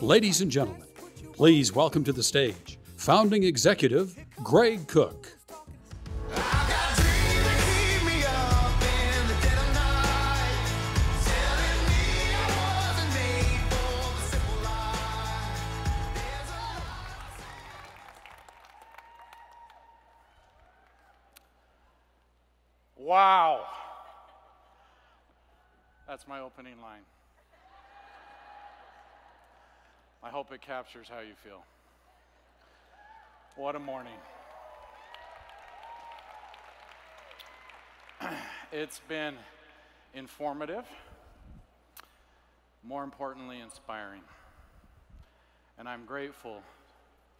Ladies and gentlemen, please welcome to the stage founding executive Greg Cook. Wow. That's my opening line. I hope it captures how you feel. What a morning. It's been informative, more importantly, inspiring. And I'm grateful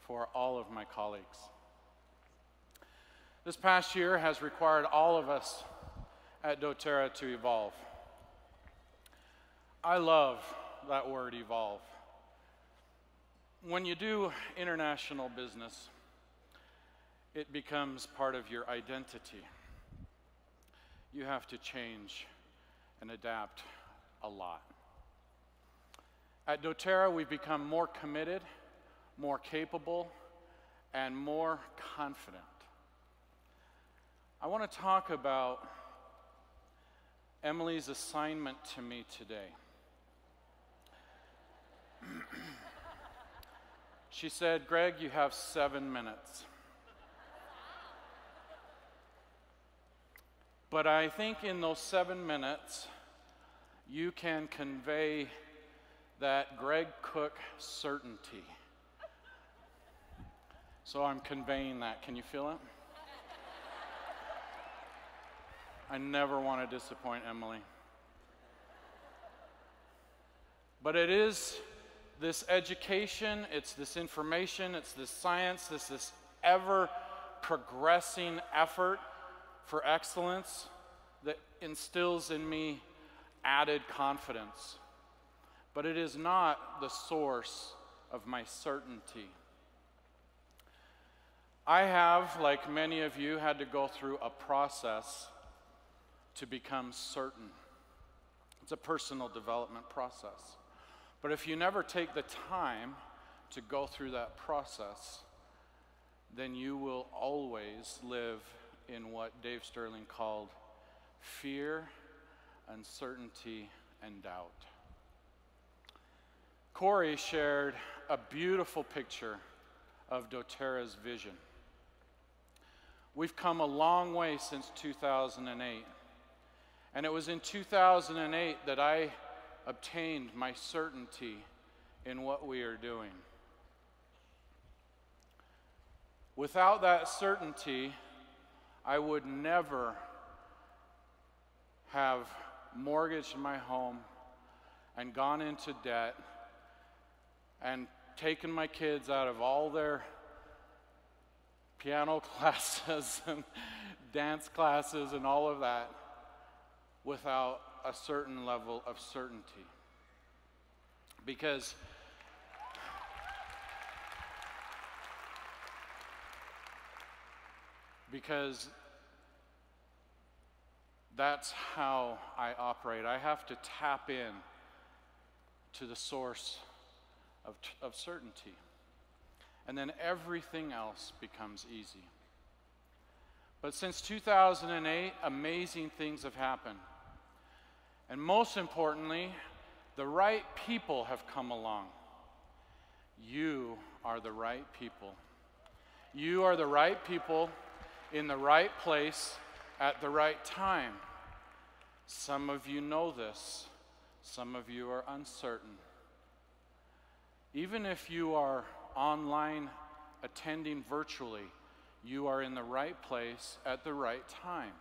for all of my colleagues. This past year has required all of us at doTERRA to evolve. I love that word, evolve. When you do international business, it becomes part of your identity. You have to change and adapt a lot. At doTERRA, we've become more committed, more capable, and more confident. I want to talk about Emily's assignment to me today. She said, "Greg, you have 7 minutes." But I think in those 7 minutes, you can convey that Greg Cook certainty. So I'm conveying that. Can you feel it? I never want to disappoint Emily. But it is this education, it's this information, it's this science, this ever-progressing effort for excellence that instills in me added confidence. But it is not the source of my certainty. I have, like many of you, had to go through a process to become certain. It's a personal development process. But if you never take the time to go through that process, then you will always live in what Dave Sterling called fear, uncertainty, and doubt. Corey shared a beautiful picture of doTERRA's vision. We've come a long way since 2008. And it was in 2008 that I obtained my certainty in what we are doing. Without that certainty, I would never have mortgaged my home and gone into debt and taken my kids out of all their piano classes and dance classes and all of that without a certain level of certainty. Because that's how I operate. I have to tap in to the source of certainty. And then everything else becomes easy. But since 2008, amazing things have happened. And most importantly, the right people have come along. You are the right people. You are the right people in the right place at the right time. Some of you know this. Some of you are uncertain. Even if you are online attending virtually, you are in the right place at the right time.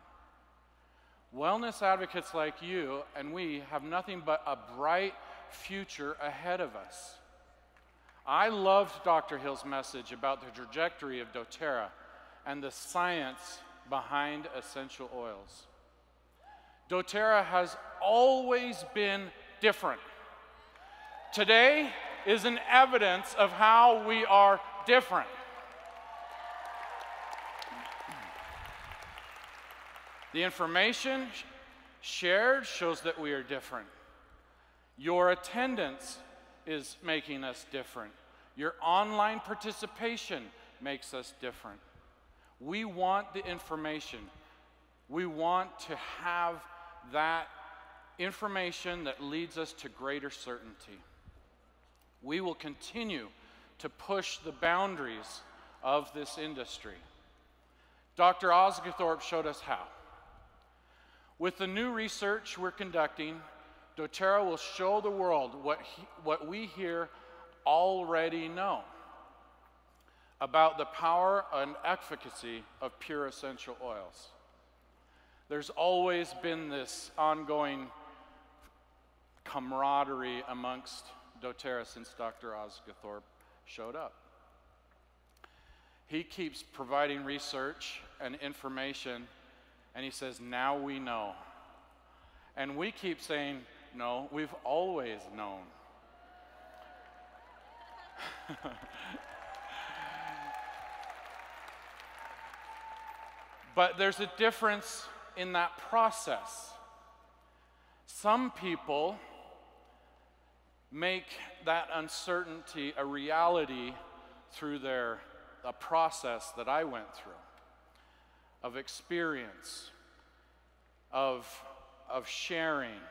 Wellness advocates like you and we have nothing but a bright future ahead of us. I loved Dr. Hill's message about the trajectory of doTERRA and the science behind essential oils. doTERRA has always been different. Today is an evidence of how we are different. The information shared shows that we are different. Your attendance is making us different. Your online participation makes us different. We want the information. We want to have that information that leads us to greater certainty. We will continue to push the boundaries of this industry. Dr. Osguthorpe showed us how. With the new research we're conducting, doTERRA will show the world what we here already know about the power and efficacy of pure essential oils. There's always been this ongoing camaraderie amongst doTERRA since Dr. Osguthorpe showed up. He keeps providing research and information, and he says, now we know. And we keep saying, no, we've always known. But there's a difference in that process. Some people make that uncertainty a reality through a process that I went through, of experience, of sharing,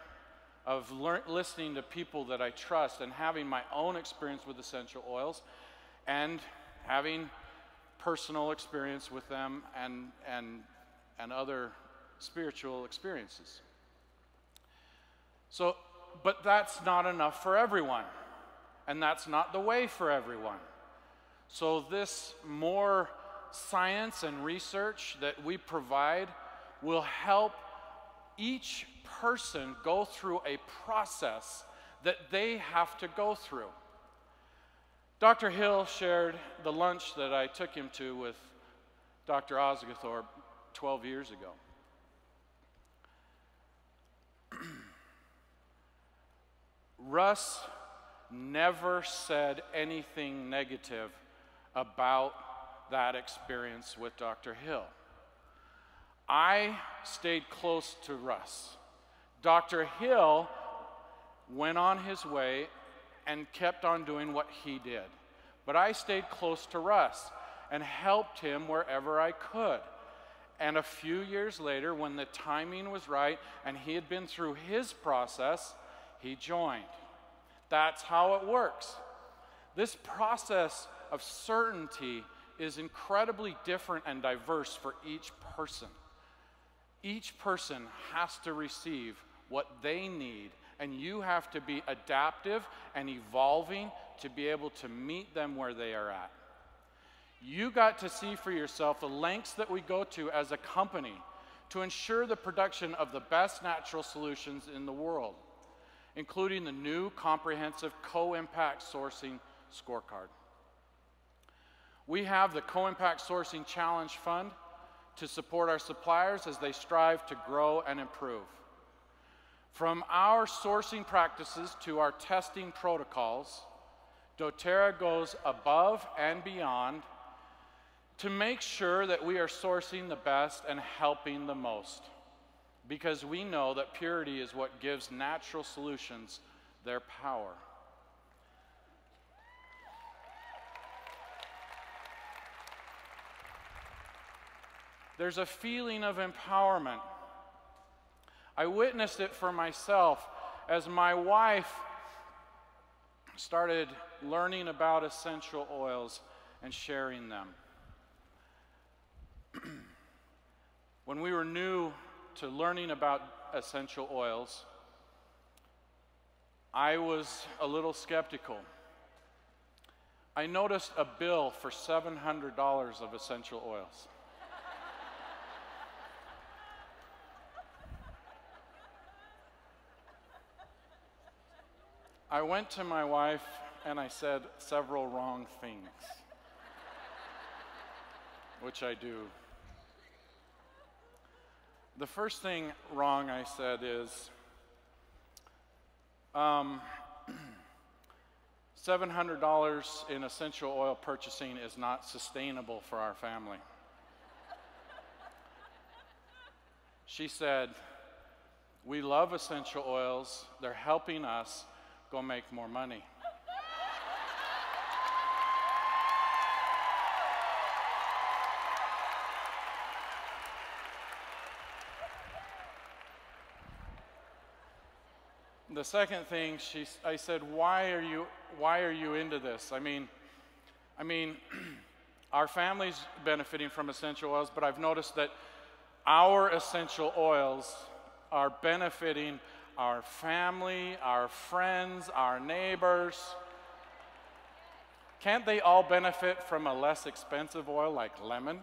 of listening to people that I trust, and having my own experience with essential oils, and having personal experience with them and other spiritual experiences. So, but that's not enough for everyone, and that's not the way for everyone. So this more science and research that we provide will help each person go through a process that they have to go through. Dr. Hill shared the lunch that I took him to with Dr. Osguthorpe 12 years ago. Russ never said anything negative about that experience with Dr. Hill. I stayed close to Russ. Dr. Hill went on his way and kept on doing what he did. But I stayed close to Russ and helped him wherever I could. And a few years later, when the timing was right and he had been through his process, he joined. That's how it works. This process of certainty is incredibly different and diverse for each person. Each person has to receive what they need, and you have to be adaptive and evolving to be able to meet them where they are at. You got to see for yourself the lengths that we go to as a company to ensure the production of the best natural solutions in the world, including the new comprehensive Co-Impact Sourcing Scorecard. We have the Co-Impact Sourcing Challenge Fund to support our suppliers as they strive to grow and improve. From our sourcing practices to our testing protocols, doTERRA goes above and beyond to make sure that we are sourcing the best and helping the most, because we know that purity is what gives natural solutions their power. There's a feeling of empowerment. I witnessed it for myself as my wife started learning about essential oils and sharing them. When we were new to learning about essential oils, I was a little skeptical. I noticed a bill for $700 of essential oils. I went to my wife and I said several wrong things, which I do. The first thing wrong I said is, $700 in essential oil purchasing is not sustainable for our family. She said, we love essential oils, they're helping us go make more money. the second thing, I said, why are you into this? I mean, our family's benefiting from essential oils, but I've noticed that our essential oils are benefiting our family, our friends, our neighbors. Can't they all benefit from a less expensive oil like lemon?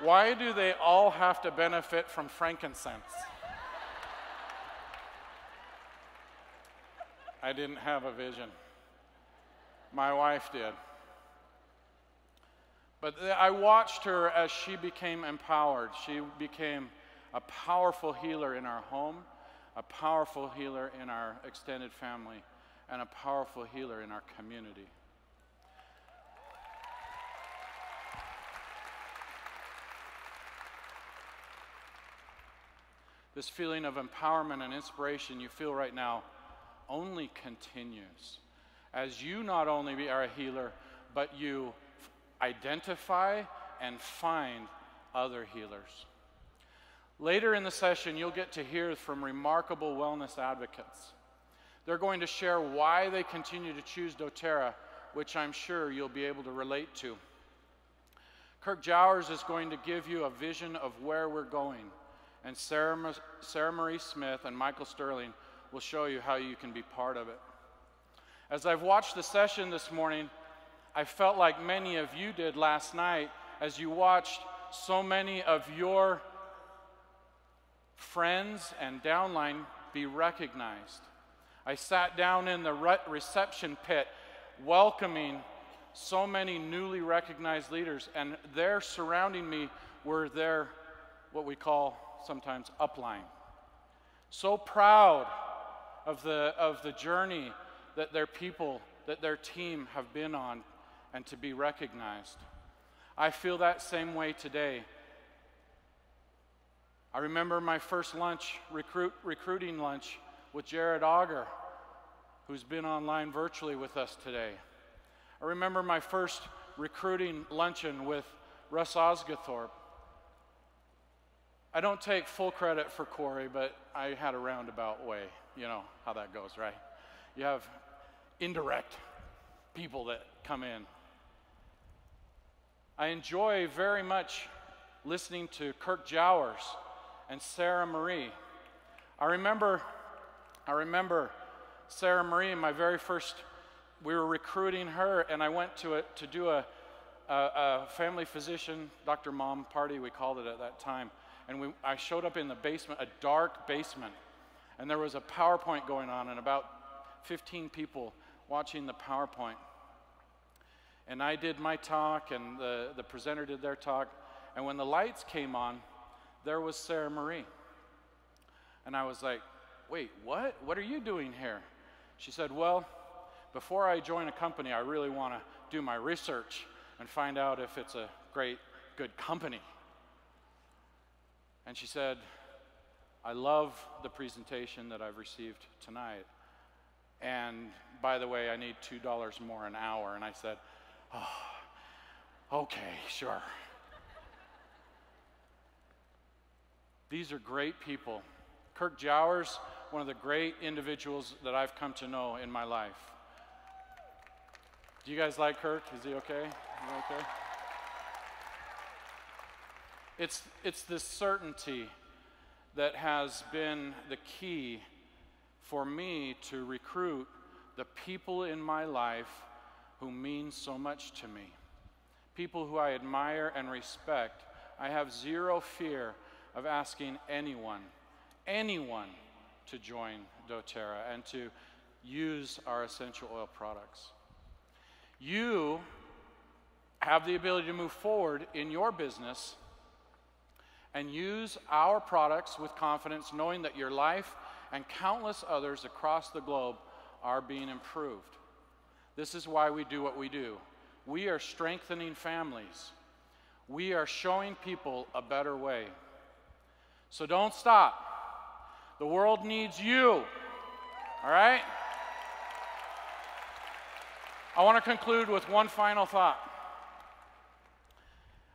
Why do they all have to benefit from frankincense? I didn't have a vision. My wife did. But I watched her as she became empowered. She became a powerful healer in our home, a powerful healer in our extended family, and a powerful healer in our community. This feeling of empowerment and inspiration you feel right now only continues as you not only are a healer, but you identify and find other healers. Later in the session, you'll get to hear from remarkable wellness advocates. They're going to share why they continue to choose doTERRA, which I'm sure you'll be able to relate to. Kirk Jowers is going to give you a vision of where we're going, and Sarah Marie Smith and Michael Sterling will show you how you can be part of it. As I've watched the session this morning, I felt like many of you did last night as you watched so many of your friends and downline be recognized. I sat down in the reception pit welcoming so many newly recognized leaders, and there surrounding me were their, what we call sometimes, upline. So proud of the journey that their people, that their team have been on, and to be recognized. I feel that same way today. I remember my first lunch, recruiting lunch with Jared Auger, who's been online virtually with us today. I remember my first recruiting luncheon with Russ Osgathorpe. I don't take full credit for Corey, but I had a roundabout way. You know how that goes, right? You have indirect people that come in. I enjoy very much listening to Kirk Jowers and Sarah Marie. I remember Sarah Marie in my very first, we were recruiting her, and I went to do a family physician, Dr. Mom party, we called it at that time. And I showed up in the basement, a dark basement, and there was a PowerPoint going on and about 15 people watching the PowerPoint. And I did my talk, and the presenter did their talk, and when the lights came on, there was Sarah Marie. And I was like, wait, what? What are you doing here? She said, well, before I join a company, I really want to do my research and find out if it's a great, good company. And she said, I love the presentation that I've received tonight. And by the way, I need $2 more an hour. And I said, oh, okay, sure. These are great people. Kirk Jowers, one of the great individuals that I've come to know in my life. Do you guys like Kirk? Is he okay? Is he okay? It's this certainty that has been the key for me to recruit the people in my life who mean so much to me. People who I admire and respect. I have zero fear of asking anyone to join doTERRA and to use our essential oil products. You have the ability to move forward in your business and use our products with confidence, knowing that your life and countless others across the globe are being improved. This is why we do what we do. We are strengthening families. We are showing people a better way. So don't stop. The world needs you. All right? I want to conclude with one final thought.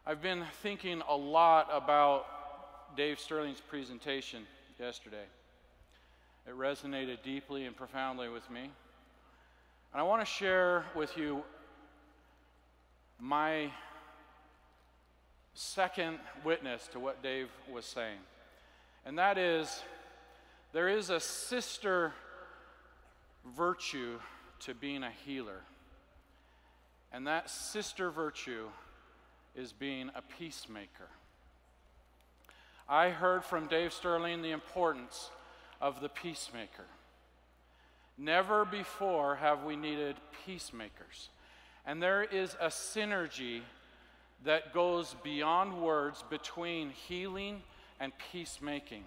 I've been thinking a lot about Dave Sterling's presentation yesterday. It resonated deeply and profoundly with me. And I want to share with you my second witness to what Dave was saying. And that is, there is a sister virtue to being a healer. And that sister virtue is being a peacemaker. I heard from Dave Sterling the importance of the peacemaker. Never before have we needed peacemakers. And there is a synergy that goes beyond words between healing and peacemaking.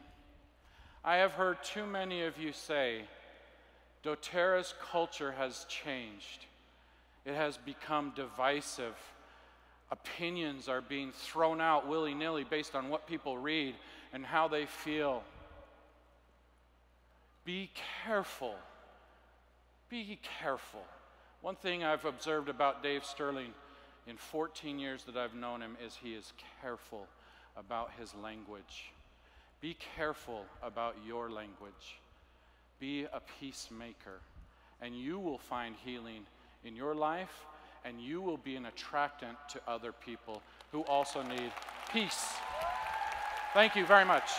I have heard too many of you say, doTERRA's culture has changed. It has become divisive. Opinions are being thrown out willy-nilly based on what people read and how they feel. Be careful. Be careful. One thing I've observed about Dave Sterling in 14 years that I've known him is he is careful about his language. Be careful about your language. Be a peacemaker, and you will find healing in your life, and you will be an attractant to other people who also need peace. Thank you very much.